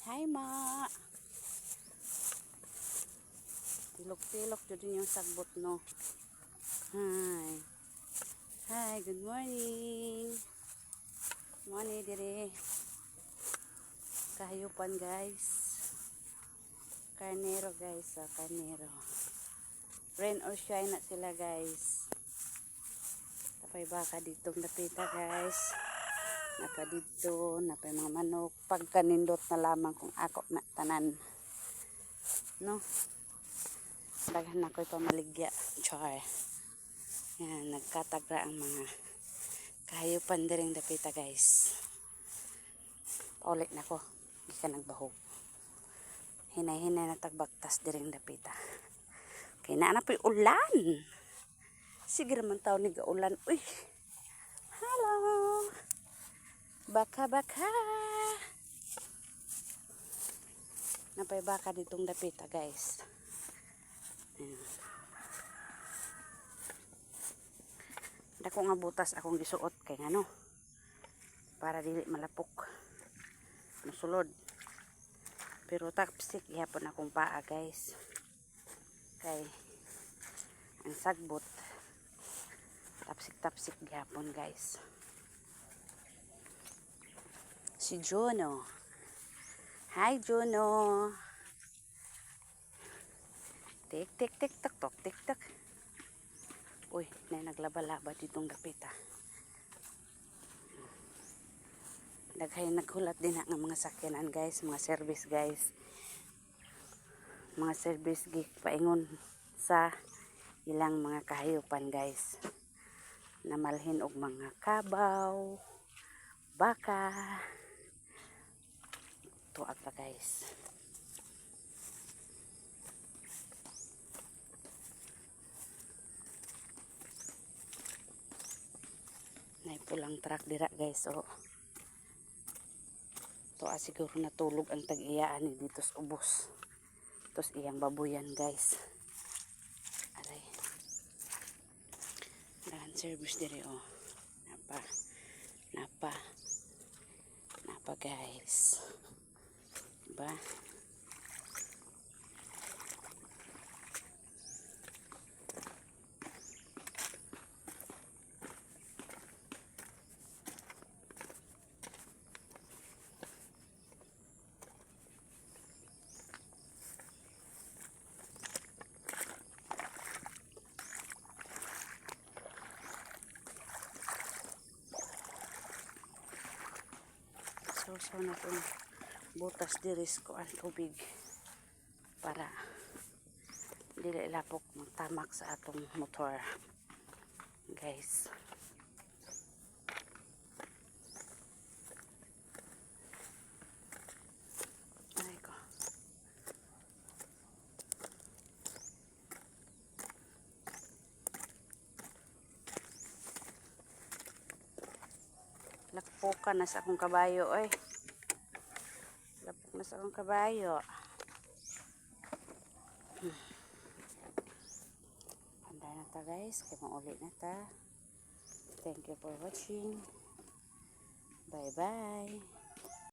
Hi ma. Tilok-tilok jud yung sagbot no. Hi. Hi, good morning. Morning dire. Kahayupan guys. Karnero guys, karnero. Rain or shine na sila guys. Tapay baka ditong napita guys. Napa dito, napay mga manok. Pagkanindot na lamang kung ako na tanan. No? Daghan na ko'y pamaligya. Char. Yan, nagkatagra ang mga kahayupan diring dapita guys. Paulit na ko. Hindi ka nagbahog. Hinay-hinay na tagbaktas diring dapita. Kaya na po'y ulan. Sige naman tao ni ulan. Uy! Hello! Baka-baka! Napay baka ditong dapita guys. Ayan. Dako nga butas akong gisuot kay ngano para dili malapok musulod, pero tapsik gihapon akong paa guys kay ang sagbot tapsik gihapon guys. Si Juno, hi Juno, tik tik tik tok tok tik tok. Uy, na naglaba-laba ditong dapita. Daghay naghulat din ang mga sakyanan guys, mga service guys. Mga service gig paingon sa ilang mga kahayupan guys. Namalhin og mga kabaw, baka. Tuag pa guys. Nay pulang truck dira guys, oh. To siguro natulog ang tag-iyaan ni dito sa ubos. Tos iyang babuyan guys. Aray. Dahan service dire oh. Napa guys. Diba? So na itong butas diris ko ang tubig para dili lapok magtamak sa atong motor guys. Ay ko. Lakpokan na sa akong kabayo oy. Lapok na sa akong kabayo. Handa na ta guys, kaya maulit na ta. Thank you for watching. Bye bye.